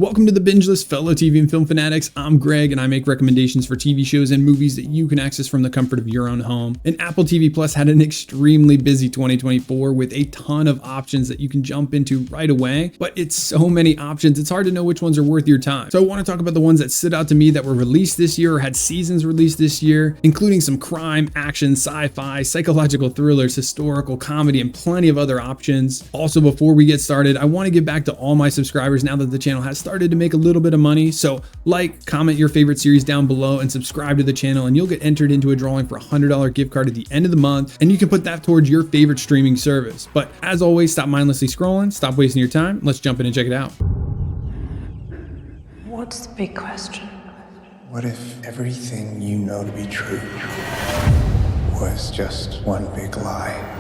Welcome to the Binge List, fellow TV and film fanatics. I'm Greg, and I make recommendations for TV shows and movies that you can access from the comfort of your own home. And Apple TV Plus had an extremely busy 2024 with a ton of options that you can jump into right away, but it's so many options, it's hard to know which ones are worth your time. So I want to talk about the ones that stood out to me that were released this year or had seasons released this year, including some crime, action, sci-fi, psychological thrillers, historical, comedy, and plenty of other options. Also, before we get started, I want to give back to all my subscribers now that the channel has started to make a little bit of money. So like, comment your favorite series down below and subscribe to the channel, and you'll get entered into a drawing for a $100 gift card at the end of the month, and you can put that towards your favorite streaming service. But as always, stop mindlessly scrolling, stop wasting your time. Let's jump in and check it out. What's the big question? What if everything you know to be true was just one big lie?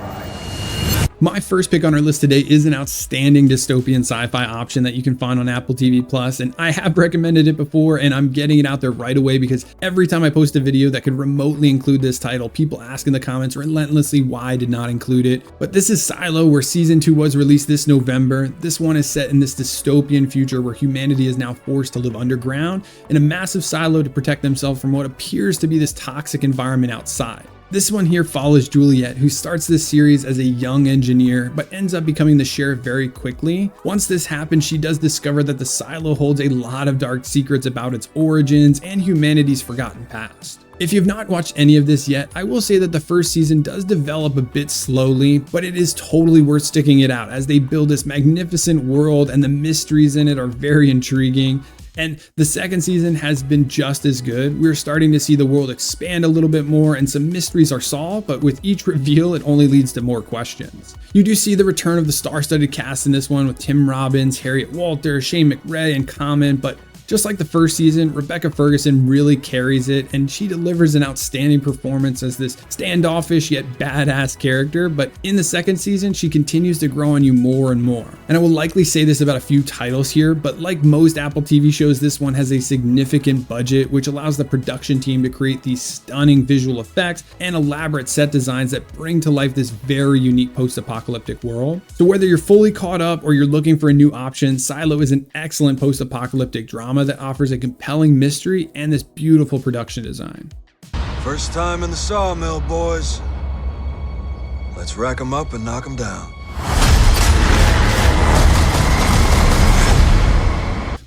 My first pick on our list today is an outstanding dystopian sci-fi option that you can find on Apple TV Plus, and I have recommended it before, and I'm getting it out there right away because every time I post a video that could remotely include this title, people ask in the comments relentlessly why I did not include it. But this is Silo, where season 2 was released this November. This one is set in this dystopian future where humanity is now forced to live underground in a massive silo to protect themselves from what appears to be this toxic environment outside. This one here follows Juliet, who starts this series as a young engineer, but ends up becoming the sheriff very quickly. Once this happens, she does discover that the silo holds a lot of dark secrets about its origins and humanity's forgotten past. If you've not watched any of this yet, I will say that the first season does develop a bit slowly, but it is totally worth sticking it out as they build this magnificent world and the mysteries in it are very intriguing. And the second season has been just as good. We're starting to see the world expand a little bit more and some mysteries are solved, but with each reveal, it only leads to more questions. You do see the return of the star-studded cast in this one with Tim Robbins, Harriet Walter, Shane McRae, and Common, but just like the first season, Rebecca Ferguson really carries it, and she delivers an outstanding performance as this standoffish yet badass character. But in the second season, she continues to grow on you more and more. And I will likely say this about a few titles here, but like most Apple TV shows, this one has a significant budget, which allows the production team to create these stunning visual effects and elaborate set designs that bring to life this very unique post-apocalyptic world. So whether you're fully caught up or you're looking for a new option, Silo is an excellent post-apocalyptic drama that offers a compelling mystery and this beautiful production design. First time in the sawmill, boys. Let's rack 'em up and knock 'em down.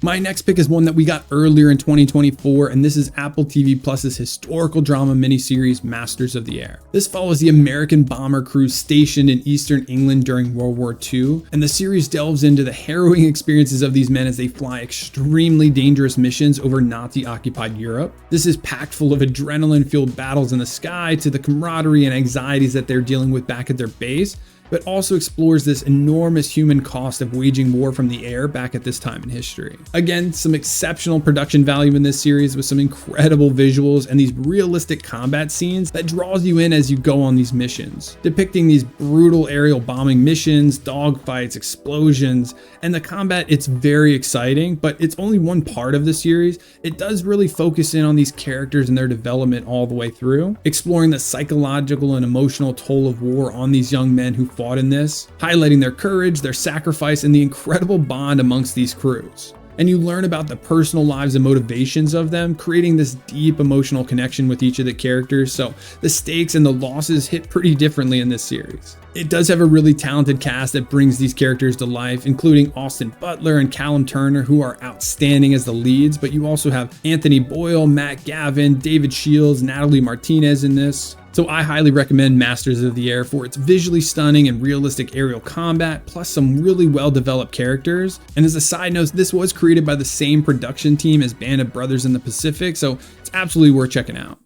My next pick is one that we got earlier in 2024, and this is Apple TV Plus's historical drama miniseries, Masters of the Air. This follows the American bomber crew stationed in Eastern England during World War II, and the series delves into the harrowing experiences of these men as they fly extremely dangerous missions over Nazi-occupied Europe. This is packed full of adrenaline-fueled battles in the sky to the camaraderie and anxieties that they're dealing with back at their base, but also explores this enormous human cost of waging war from the air back at this time in history. Again, some exceptional production value in this series with some incredible visuals and these realistic combat scenes that draws you in as you go on these missions, depicting these brutal aerial bombing missions, dogfights, explosions, and the combat. It's very exciting, but it's only one part of the series. It does really focus in on these characters and their development all the way through, exploring the psychological and emotional toll of war on these young men who fought in this, highlighting their courage, their sacrifice, and the incredible bond amongst these crews. And you learn about the personal lives and motivations of them, creating this deep emotional connection with each of the characters. So the stakes and the losses hit pretty differently in this series. It does have a really talented cast that brings these characters to life, including Austin Butler and Callum Turner, who are outstanding as the leads, but you also have Anthony Boyle, Matt Gavin, David Shields, Natalie Martinez in this. So I highly recommend Masters of the Air for its visually stunning and realistic aerial combat, plus some really well-developed characters. And as a side note, this was created by the same production team as Band of Brothers in the Pacific, so it's absolutely worth checking out.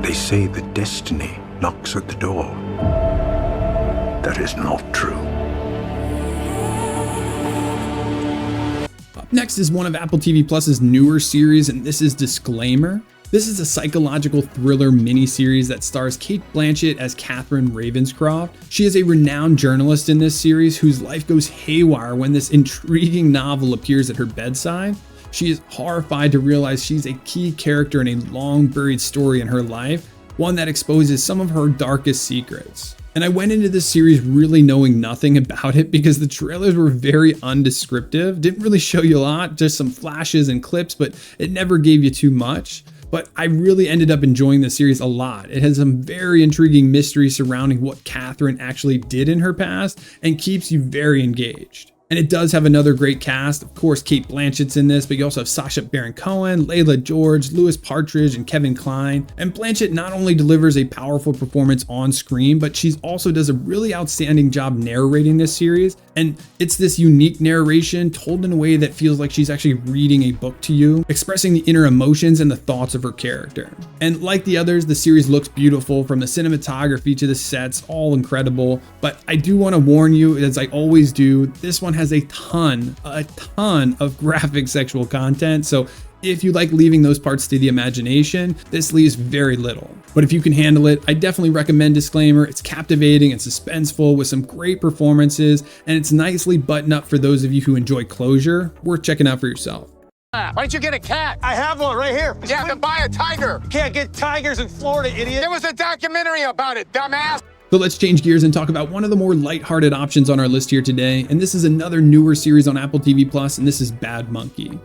They say that destiny knocks at the door. That is not true. Up next is one of Apple TV Plus's newer series, and this is Disclaimer. This is a psychological thriller miniseries that stars Cate Blanchett as Catherine Ravenscroft. She is a renowned journalist in this series whose life goes haywire when this intriguing novel appears at her bedside. She is horrified to realize she's a key character in a long buried story in her life, one that exposes some of her darkest secrets. And I went into this series really knowing nothing about it because the trailers were very undescriptive, didn't really show you a lot, just some flashes and clips, but it never gave you too much. But I really ended up enjoying the series a lot. It has some very intriguing mystery surrounding what Catherine actually did in her past and keeps you very engaged. And it does have another great cast. Of course, Kate Blanchett's in this, but you also have Sacha Baron Cohen, Layla George, Louis Partridge, and Kevin Kline. And Blanchett not only delivers a powerful performance on screen, but she also does a really outstanding job narrating this series. And it's this unique narration told in a way that feels like she's actually reading a book to you, expressing the inner emotions and the thoughts of her character. And like the others, the series looks beautiful, from the cinematography to the sets, all incredible. But I do want to warn you, as I always do, this one has a ton of graphic sexual content. So if you like leaving those parts to the imagination, this leaves very little. But if you can handle it, I definitely recommend Disclaimer. It's captivating and suspenseful with some great performances, and it's nicely buttoned up for those of you who enjoy closure. Worth checking out for yourself. Why don't you get a cat? I have one right here. Yeah, then buy a tiger. You can't get tigers in Florida, idiot. There was a documentary about it, dumbass. So let's change gears and talk about one of the more lighthearted options on our list here today. And this is another newer series on Apple TV Plus, and this is Bad Monkey.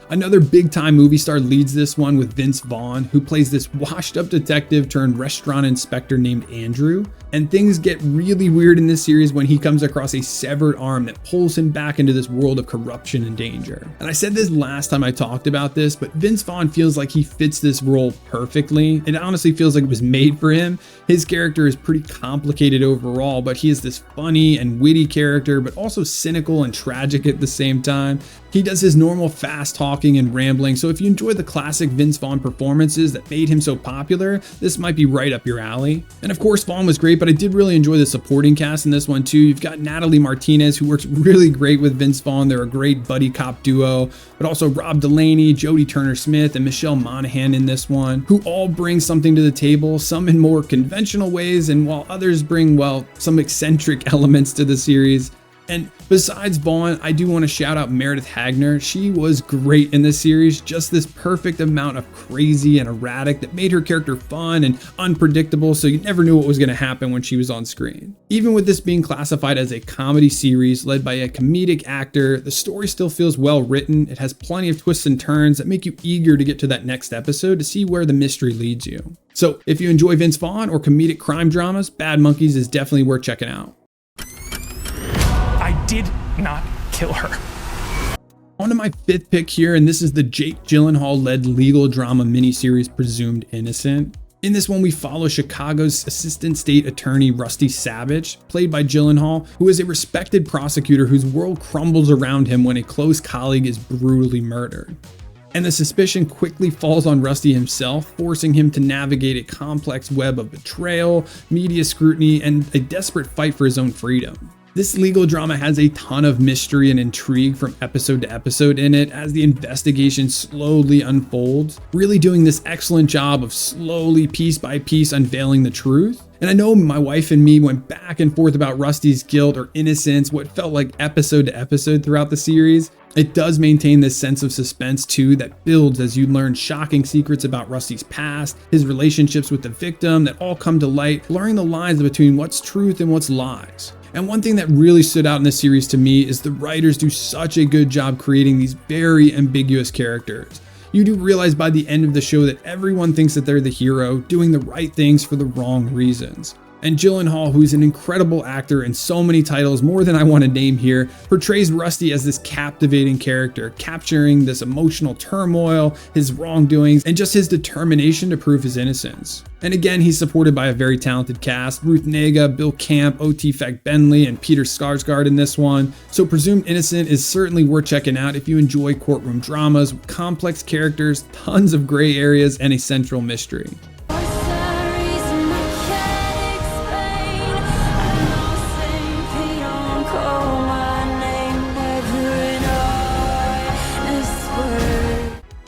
Another big time movie star leads this one with Vince Vaughn, who plays this washed up detective turned restaurant inspector named Andrew. And things get really weird in this series when he comes across a severed arm that pulls him back into this world of corruption and danger. And I said this last time I talked about this, but Vince Vaughn feels like he fits this role perfectly. It honestly feels like it was made for him. His character is pretty complicated overall, but he is this funny and witty character, but also cynical and tragic at the same time. He does his normal fast talking and rambling, so if you enjoy the classic Vince Vaughn performances that made him so popular, this might be right up your alley. And of course, Vaughn was great, but I did really enjoy the supporting cast in this one too. You've got Natalie Martinez, who works really great with Vince Vaughn. They're a great buddy cop duo, but also Rob Delaney, Jodie Turner-Smith, and Michelle Monaghan in this one, who all bring something to the table, some in more conventional ways, and while others bring, well, some eccentric elements to the series. And besides Vaughn, I do want to shout out Meredith Hagner. She was great in this series, just this perfect amount of crazy and erratic that made her character fun and unpredictable, so you never knew what was going to happen when she was on screen. Even with this being classified as a comedy series led by a comedic actor, the story still feels well written. It has plenty of twists and turns that make you eager to get to that next episode to see where the mystery leads you. So if you enjoy Vince Vaughn or comedic crime dramas, Bad Monkeys is definitely worth checking out. I did not kill her. On to my fifth pick here, and this is the Jake Gyllenhaal-led legal drama miniseries Presumed Innocent. In this one, we follow Chicago's assistant state attorney Rusty Savage, played by Gyllenhaal, who is a respected prosecutor whose world crumbles around him when a close colleague is brutally murdered. And the suspicion quickly falls on Rusty himself, forcing him to navigate a complex web of betrayal, media scrutiny, and a desperate fight for his own freedom. This legal drama has a ton of mystery and intrigue from episode to episode in it as the investigation slowly unfolds, really doing this excellent job of slowly, piece by piece, unveiling the truth. And I know my wife and me went back and forth about Rusty's guilt or innocence, what felt like episode to episode throughout the series. It does maintain this sense of suspense too that builds as you learn shocking secrets about Rusty's past, his relationships with the victim that all come to light, blurring the lines between what's truth and what's lies. And one thing that really stood out in this series to me is the writers do such a good job creating these very ambiguous characters. You do realize by the end of the show that everyone thinks that they're the hero, doing the right things for the wrong reasons. And Gyllenhaal, who's an incredible actor in so many titles, more than I want to name here, portrays Rusty as this captivating character, capturing this emotional turmoil, his wrongdoings, and just his determination to prove his innocence. And again, he's supported by a very talented cast: Ruth Negga, Bill Camp, O.T. Fagbenley, and Peter Skarsgård in this one. So Presumed Innocent is certainly worth checking out if you enjoy courtroom dramas with complex characters, tons of gray areas, and a central mystery.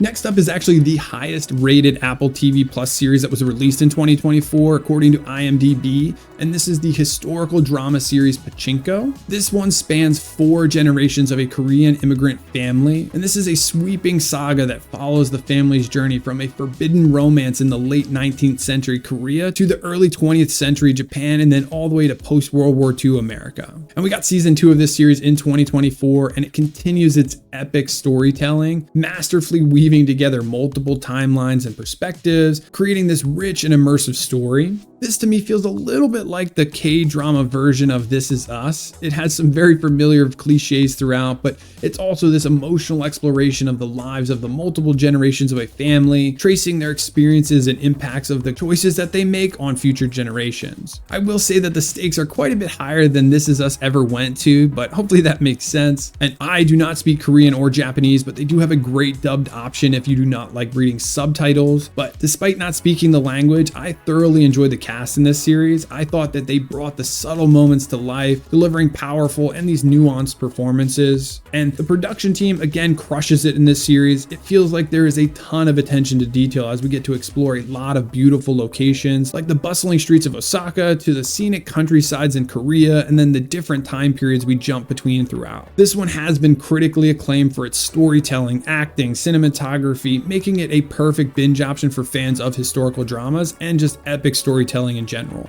Next up is actually the highest rated Apple TV Plus series that was released in 2024 according to IMDb, and this is the historical drama series Pachinko. This one spans 4 generations of a Korean immigrant family, and this is a sweeping saga that follows the family's journey from a forbidden romance in the late 19th century Korea to the early 20th century Japan, and then all the way to post-World War II America. And we got season 2 of this series in 2024, and it continues its epic storytelling, masterfully weaving together multiple timelines and perspectives, creating this rich and immersive story. This to me feels a little bit like the K-drama version of This Is Us. It has some very familiar cliches throughout, but it's also this emotional exploration of the lives of the multiple generations of a family, tracing their experiences and impacts of the choices that they make on future generations. I will say that the stakes are quite a bit higher than This Is Us ever went to, but hopefully that makes sense. And I do not speak Korean or Japanese, but they do have a great dubbed option if you do not like reading subtitles. But despite not speaking the language, I thoroughly enjoyed the cast in this series. I thought that they brought the subtle moments to life, delivering powerful and these nuanced performances. And the production team again crushes it in this series. It feels like there is a ton of attention to detail as we get to explore a lot of beautiful locations, like the bustling streets of Osaka to the scenic countrysides in Korea, and then the different time periods we jump between throughout. This one has been critically acclaimed for its storytelling, acting, cinematography, making it a perfect binge option for fans of historical dramas and just epic storytelling in general.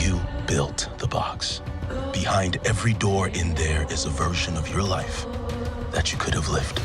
You built the box. Behind every door in there is a version of your life that you could have lived.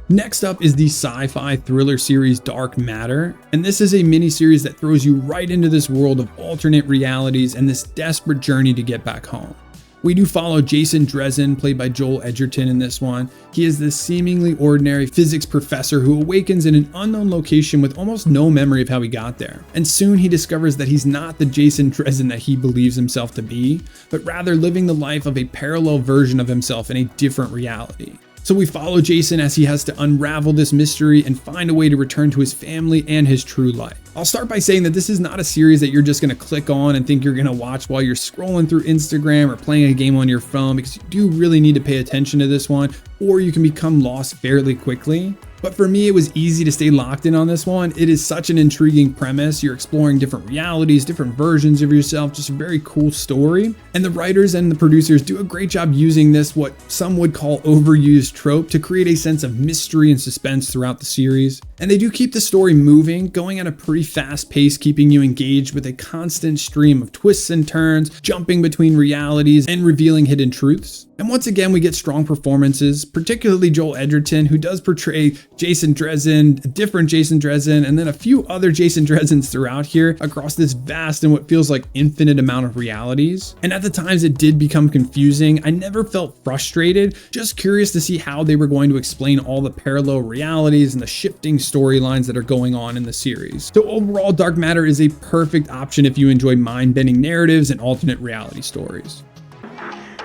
Next up is the sci-fi thriller series Dark Matter, and this is a mini-series that throws you right into this world of alternate realities and this desperate journey to get back home. We do follow Jason Dresden, played by Joel Edgerton in this one. He is this seemingly ordinary physics professor who awakens in an unknown location with almost no memory of how he got there. And soon he discovers that he's not the Jason Dresden that he believes himself to be, but rather living the life of a parallel version of himself in a different reality. So we follow Jason as he has to unravel this mystery and find a way to return to his family and his true life. I'll start by saying that this is not a series that you're just going to click on and think you're going to watch while you're scrolling through Instagram or playing a game on your phone, because you do really need to pay attention to this one, or you can become lost fairly quickly. But for me, it was easy to stay locked in on this one. It is such an intriguing premise. You're exploring different realities, different versions of yourself, just a very cool story. And the writers and the producers do a great job using this, what some would call overused trope, to create a sense of mystery and suspense throughout the series. And they do keep the story moving, going at a pretty fast pace, keeping you engaged with a constant stream of twists and turns, jumping between realities and revealing hidden truths. And once again, we get strong performances, particularly Joel Edgerton, who does portray Jason Dresden, a different Jason Dresden, and then a few other Jason Dresdens throughout here across this vast and what feels like infinite amount of realities. And at the times it did become confusing. I never felt frustrated, just curious to see how they were going to explain all the parallel realities and the shifting storylines that are going on in the series. So overall, Dark Matter is a perfect option if you enjoy mind-bending narratives and alternate reality stories.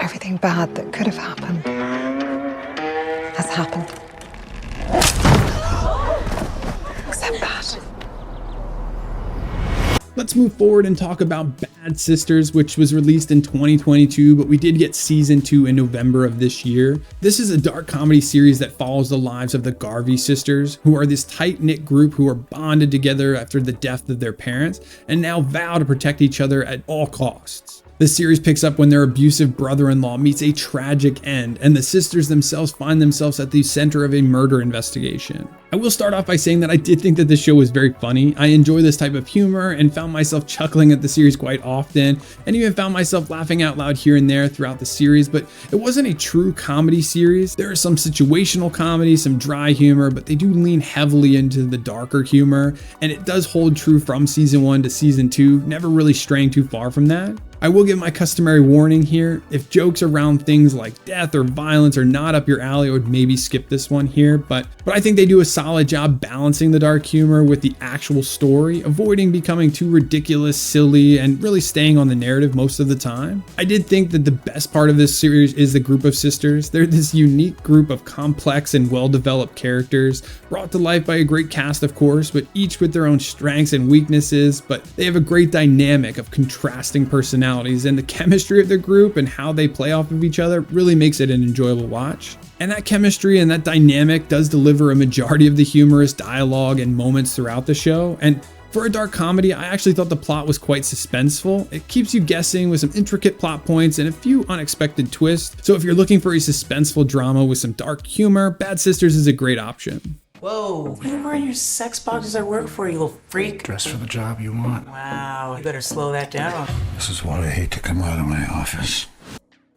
Everything bad that could have happened has happened. Except that. Let's move forward and talk about Bad Sisters, which was released in 2022, but we did get season 2 in November of this year. This is a dark comedy series that follows the lives of the Garvey sisters, who are this tight-knit group who are bonded together after the death of their parents and now vow to protect each other at all costs. The series picks up when their abusive brother-in-law meets a tragic end, and the sisters themselves find themselves at the center of a murder investigation. I will start off by saying that I did think that this show was very funny. I enjoy this type of humor and found myself chuckling at the series quite often, and even found myself laughing out loud here and there throughout the series, but it wasn't a true comedy series. There is some situational comedy, some dry humor, but they do lean heavily into the darker humor, and it does hold true from season 1 to season 2, never really straying too far from that. I will give my customary warning here. If jokes around things like death or violence are not up your alley, I would maybe skip this one here, but I think they do a solid job balancing the dark humor with the actual story, avoiding becoming too ridiculous, silly, and really staying on the narrative most of the time. I did think that the best part of this series is the group of sisters. They're this unique group of complex and well-developed characters, brought to life by a great cast of course, but each with their own strengths and weaknesses, but they have a great dynamic of contrasting personalities, and the chemistry of the group and how they play off of each other really makes it an enjoyable watch. And that chemistry and that dynamic does deliver a majority of the humorous dialogue and moments throughout the show. And for a dark comedy, I actually thought the plot was quite suspenseful. It keeps you guessing with some intricate plot points and a few unexpected twists. So if you're looking for a suspenseful drama with some dark humor, Bad Sisters is a great option. Whoa, what are you wearing your sex boxes at work for, you little freak? Dress for the job you want. Wow, you better slow that down. This is why I hate to come out of my office.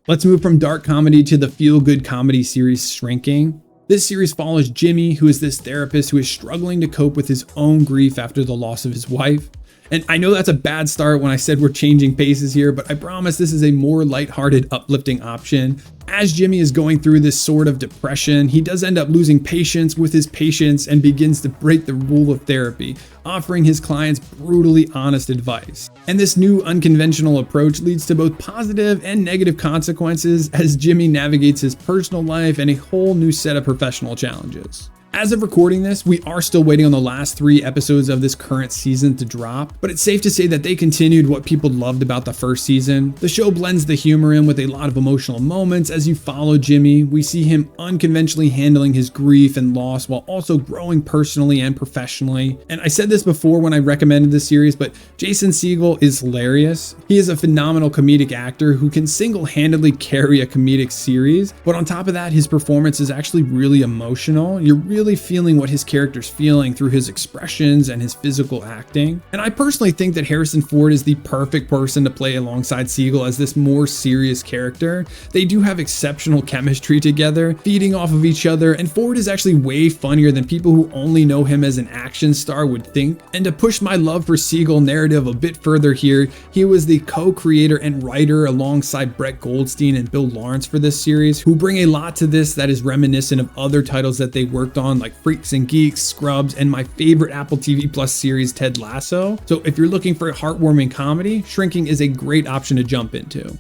Let's move from dark comedy to the feel-good comedy series Shrinking. This series follows Jimmy, who is this therapist who is struggling to cope with his own grief after the loss of his wife. And I know that's a bad start when I said we're changing paces here, but I promise this is a more lighthearted, uplifting option. As Jimmy is going through this sort of depression, he does end up losing patience with his patients and begins to break the rule of therapy, offering his clients brutally honest advice. And this new unconventional approach leads to both positive and negative consequences as Jimmy navigates his personal life and a whole new set of professional challenges. As of recording this, we are still waiting on the last 3 episodes of this current season to drop, but it's safe to say that they continued what people loved about the first season. The show blends the humor in with a lot of emotional moments as you follow Jimmy. We see him unconventionally handling his grief and loss while also growing personally and professionally. And I said this before when I recommended this series, but Jason Segel is hilarious. He is a phenomenal comedic actor who can single-handedly carry a comedic series, but on top of that, his performance is actually really emotional. You're really feeling what his character's feeling through his expressions and his physical acting. And I personally think that Harrison Ford is the perfect person to play alongside Segel as this more serious character. They do have exceptional chemistry together, feeding off of each other, and Ford is actually way funnier than people who only know him as an action star would think. And to push my love for Segel narrative a bit further here, he was the co-creator and writer alongside Brett Goldstein and Bill Lawrence for this series, who bring a lot to this that is reminiscent of other titles that they worked on like Freaks and Geeks, Scrubs, and my favorite Apple TV Plus series, Ted Lasso. So if you're looking for a heartwarming comedy, Shrinking is a great option to jump into.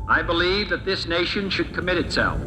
I believe that this nation should commit itself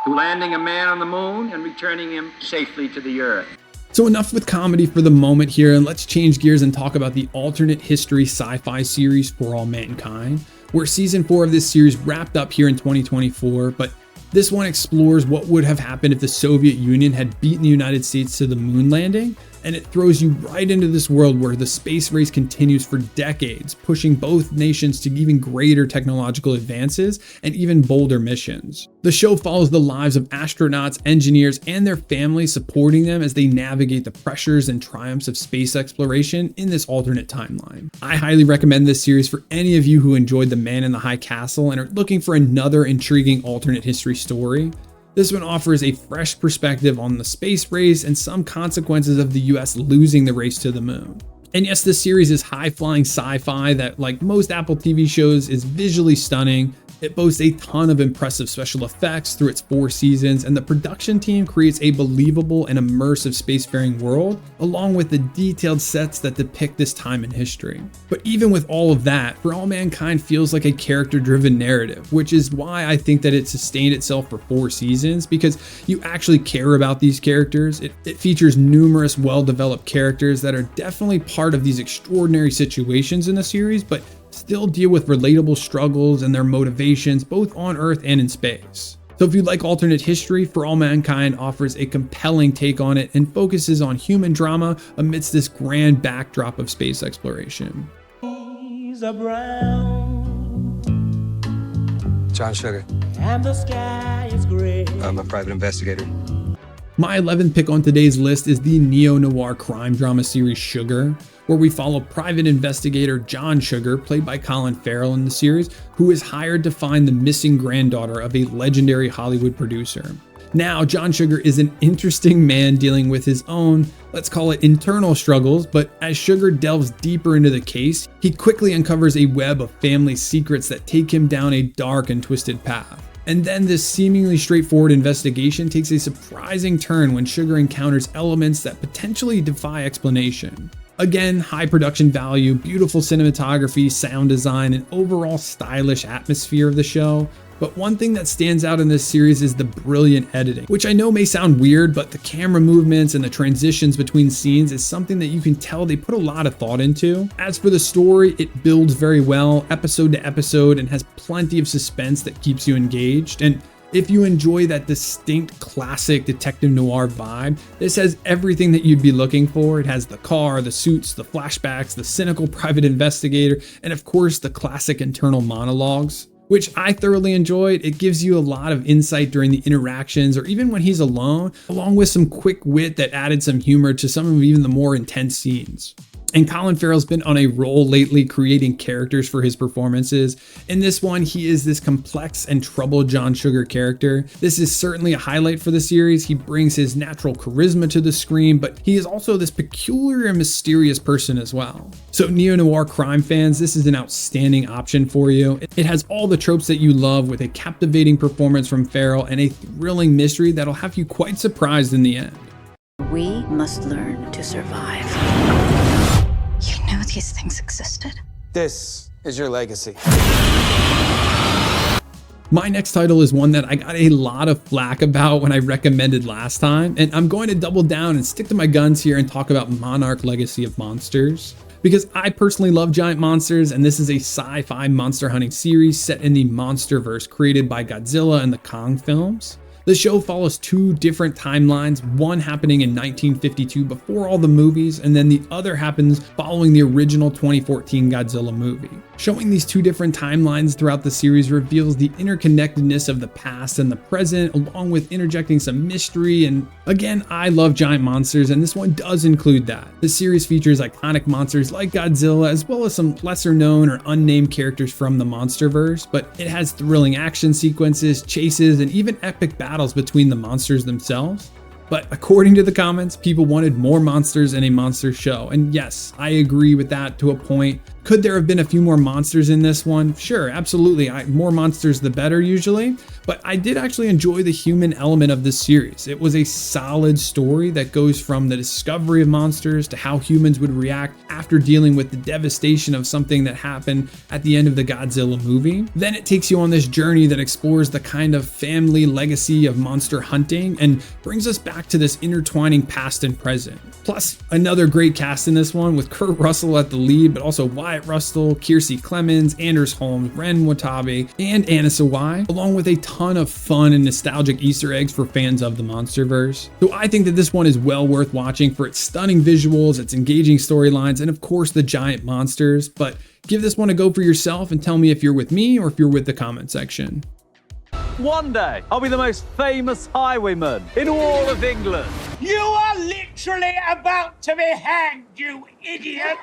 to landing a man on the moon and returning him safely to the earth. So enough with comedy for the moment here, and let's change gears and talk about the alternate history sci-fi series For All Mankind, where season 4 of this series wrapped up here in 2024, but this one explores what would have happened if the Soviet Union had beaten the United States to the moon landing, and it throws you right into this world where the space race continues for decades, pushing both nations to even greater technological advances and even bolder missions. The show follows the lives of astronauts, engineers, and their families, supporting them as they navigate the pressures and triumphs of space exploration in this alternate timeline. I highly recommend this series for any of you who enjoyed The Man in the High Castle and are looking for another intriguing alternate history story. This one offers a fresh perspective on the space race and some consequences of the US losing the race to the moon. And yes, this series is high-flying sci-fi that, like most Apple TV shows, is visually stunning. It boasts a ton of impressive special effects through its 4 seasons, and the production team creates a believable and immersive spacefaring world, along with the detailed sets that depict this time in history. But even with all of that, For All Mankind feels like a character-driven narrative, which is why I think that it sustained itself for 4 seasons, because you actually care about these characters. It features numerous well-developed characters that are definitely part of these extraordinary situations in the series, but still deal with relatable struggles and their motivations both on Earth and in space. So if you like alternate history, For All Mankind offers a compelling take on it and focuses on human drama amidst this grand backdrop of space exploration. John Sugar. And the sky is gray. I'm a private investigator. My 11th pick on today's list is the neo-noir crime drama series Sugar, where we follow private investigator John Sugar, played by Colin Farrell in the series, who is hired to find the missing granddaughter of a legendary Hollywood producer. Now, John Sugar is an interesting man dealing with his own, let's call it internal struggles, but as Sugar delves deeper into the case, he quickly uncovers a web of family secrets that take him down a dark and twisted path. And then this seemingly straightforward investigation takes a surprising turn when Sugar encounters elements that potentially defy explanation. Again, high production value, beautiful cinematography, sound design, and overall stylish atmosphere of the show. But one thing that stands out in this series is the brilliant editing, which I know may sound weird, but the camera movements and the transitions between scenes is something that you can tell they put a lot of thought into. As for the story, it builds very well, episode to episode, and has plenty of suspense that keeps you engaged. And if you enjoy that distinct classic detective noir vibe, this has everything that you'd be looking for. It has the car, the suits, the flashbacks, the cynical private investigator, and of course the classic internal monologues, which I thoroughly enjoyed. It gives you a lot of insight during the interactions or even when he's alone, along with some quick wit that added some humor to some of even the more intense scenes. And Colin Farrell's been on a roll lately creating characters for his performances. In this one, he is this complex and troubled John Sugar character. This is certainly a highlight for the series. He brings his natural charisma to the screen, but he is also this peculiar and mysterious person as well. So neo-noir crime fans, this is an outstanding option for you. It has all the tropes that you love with a captivating performance from Farrell and a thrilling mystery that'll have you quite surprised in the end. We must learn to survive. You knew these things existed. This is your legacy. My next title is one that I got a lot of flack about when I recommended last time, and I'm going to double down and stick to my guns here and talk about Monarch: Legacy of Monsters. Because I personally love giant monsters, and this is a sci-fi monster hunting series set in the Monsterverse created by Godzilla and the Kong films. The show follows two different timelines, one happening in 1952 before all the movies, and then the other happens following the original 2014 Godzilla movie. Showing these two different timelines throughout the series reveals the interconnectedness of the past and the present, along with interjecting some mystery. And again, I love giant monsters, and this one does include that. The series features iconic monsters like Godzilla, as well as some lesser known or unnamed characters from the Monsterverse, but it has thrilling action sequences, chases, and even epic battles between the monsters themselves. But according to the comments, people wanted more monsters in a monster show. And yes, I agree with that to a point. Could there have been a few more monsters in this one? Sure, absolutely. More monsters the better usually. But I did actually enjoy the human element of this series. It was a solid story that goes from the discovery of monsters to how humans would react after dealing with the devastation of something that happened at the end of the Godzilla movie. Then it takes you on this journey that explores the kind of family legacy of monster hunting and brings us back to this intertwining past and present. Plus, another great cast in this one with Kurt Russell at the lead, but also Wyatt Russell, Kiersey Clemens, Anders Holmes, Ren Watabe, and Anna Sawai, along with a ton of fun and nostalgic Easter eggs for fans of the Monsterverse. So I think that this one is well worth watching for its stunning visuals, its engaging storylines, and of course the giant monsters. But give this one a go for yourself and tell me if you're with me or if you're with the comment section. One day, I'll be the most famous highwayman in all of England. You are literally about to be hanged, you idiot!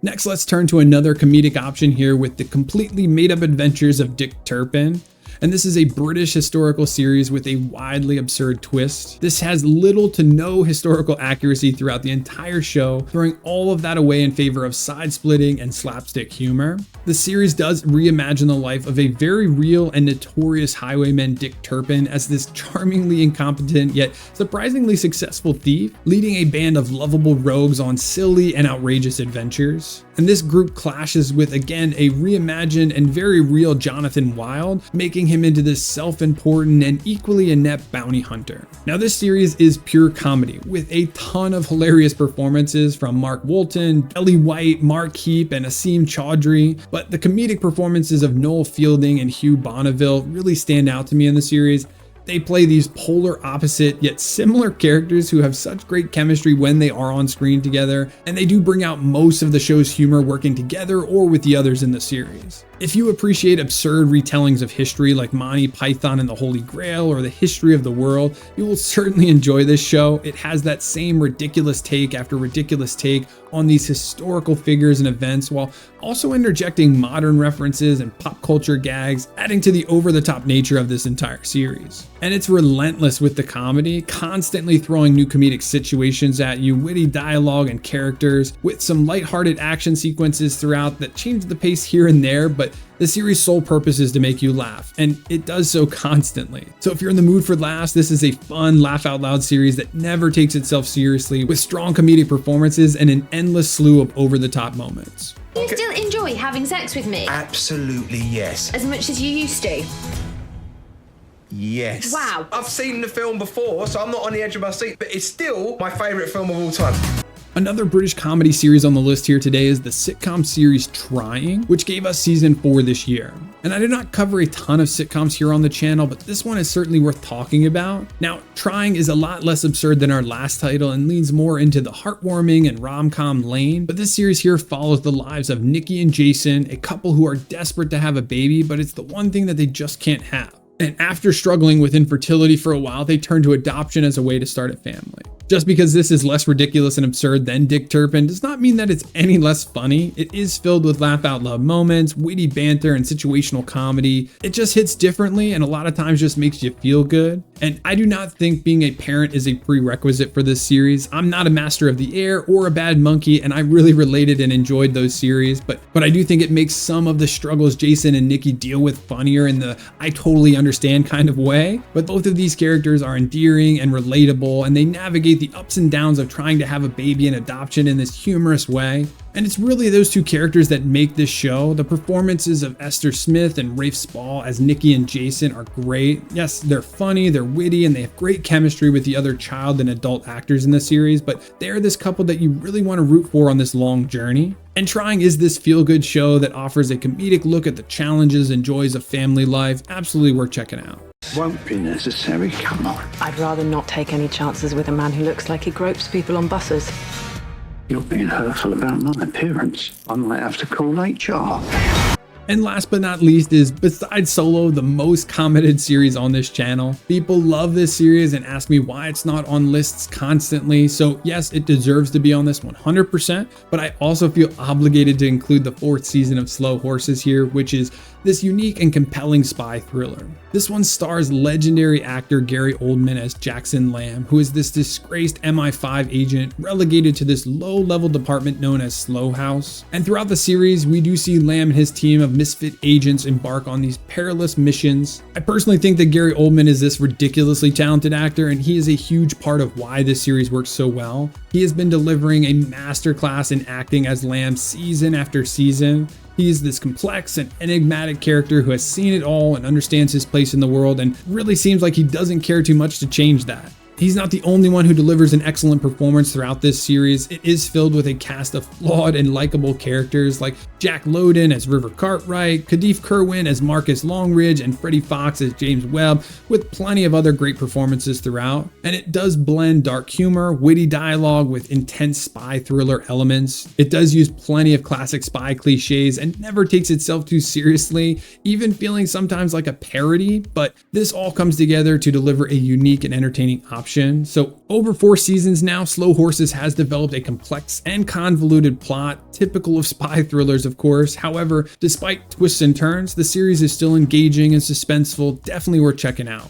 Next, let's turn to another comedic option here with the completely made-up adventures of Dick Turpin. And this is a British historical series with a widely absurd twist. This has little to no historical accuracy throughout the entire show, throwing all of that away in favor of side-splitting and slapstick humor. The series does reimagine the life of a very real and notorious highwayman, Dick Turpin, as this charmingly incompetent yet surprisingly successful thief, leading a band of lovable rogues on silly and outrageous adventures. And this group clashes with, again, a reimagined and very real Jonathan Wild, making him into this self-important and equally inept bounty hunter. Now, this series is pure comedy with a ton of hilarious performances from Mark Woolton, Ellie White, Mark Heap, and Asim Chaudhry, but the comedic performances of Noel Fielding and Hugh Bonneville really stand out to me in the series. They play these polar opposite yet similar characters who have such great chemistry when they are on screen together, and they do bring out most of the show's humor working together or with the others in the series. If you appreciate absurd retellings of history like Monty Python and the Holy Grail or the history of the world, you will certainly enjoy this show. It has that same ridiculous take after ridiculous take on these historical figures and events, while also interjecting modern references and pop culture gags, adding to the over-the-top nature of this entire series. And it's relentless with the comedy, constantly throwing new comedic situations at you, witty dialogue and characters, with some lighthearted action sequences throughout that change the pace here and there, but the series' sole purpose is to make you laugh, and it does so constantly. So if you're in the mood for laughs, this is a fun, laugh-out-loud series that never takes itself seriously, with strong comedic performances and an endless slew of over-the-top moments. Do you still enjoy having sex with me? Absolutely yes. As much as you used to? Yes. Wow. I've seen the film before, so I'm not on the edge of my seat, but it's still my favourite film of all time. Another British comedy series on the list here today is the sitcom series Trying, which gave us season 4 this year. And I did not cover a ton of sitcoms here on the channel, but this one is certainly worth talking about. Now, Trying is a lot less absurd than our last title and leans more into the heartwarming and rom-com lane, but this series here follows the lives of Nikki and Jason, a couple who are desperate to have a baby, but it's the one thing that they just can't have. And after struggling with infertility for a while, they turn to adoption as a way to start a family. Just because this is less ridiculous and absurd than Dick Turpin does not mean that it's any less funny. It is filled with laugh out loud moments, witty banter, and situational comedy. It just hits differently and a lot of times just makes you feel good. And I do not think being a parent is a prerequisite for this series. I'm not a master of the air or a bad monkey, and I really related and enjoyed those series, but I do think it makes some of the struggles Jason and Nikki deal with funnier in the I totally understand kind of way. But both of these characters are endearing and relatable, and they navigate the ups and downs of trying to have a baby and adoption in this humorous way. And it's really those two characters that make this show. The performances of Esther Smith and Rafe Spall as Nikki and Jason are great. Yes, they're funny, they're witty, and they have great chemistry with the other child and adult actors in the series, but they're this couple that you really want to root for on this long journey. And Trying is this feel-good show that offers a comedic look at the challenges and joys of family life. Absolutely worth checking out. Won't be necessary, come on. I'd rather not take any chances with a man who looks like he gropes people on buses. You're being hurtful about my appearance. I might have to call HR. And last but not least is, besides Solo, the most commented series on this channel. People love this series and ask me why it's not on lists constantly. So yes, it deserves to be on this 100%, but I also feel obligated to include the 4th season of Slow Horses here, which is this unique and compelling spy thriller. This one stars legendary actor Gary Oldman as Jackson Lamb, who is this disgraced MI5 agent relegated to this low-level department known as Slow House. And throughout the series, we do see Lamb and his team of misfit agents embark on these perilous missions. I personally think that Gary Oldman is this ridiculously talented actor, and he is a huge part of why this series works so well. He has been delivering a masterclass in acting as Lamb season after season. He is this complex and enigmatic character who has seen it all and understands his place in the world, and really seems like he doesn't care too much to change that. He's not the only one who delivers an excellent performance throughout this series. It is filled with a cast of flawed and likable characters like Jack Lowden as River Cartwright, Kadif Kerwin as Marcus Longridge, and Freddie Fox as James Webb, with plenty of other great performances throughout. And it does blend dark humor, witty dialogue with intense spy thriller elements. It does use plenty of classic spy cliches and never takes itself too seriously, even feeling sometimes like a parody, but this all comes together to deliver a unique and entertaining option. So over 4 seasons now, Slow Horses has developed a complex and convoluted plot, typical of spy thrillers of course. However, despite twists and turns, the series is still engaging and suspenseful, definitely worth checking out.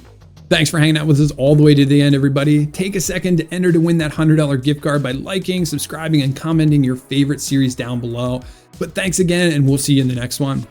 Thanks for hanging out with us all the way to the end, everybody. Take a second to enter to win that $100 gift card by liking, subscribing, and commenting your favorite series down below. But thanks again, and we'll see you in the next one.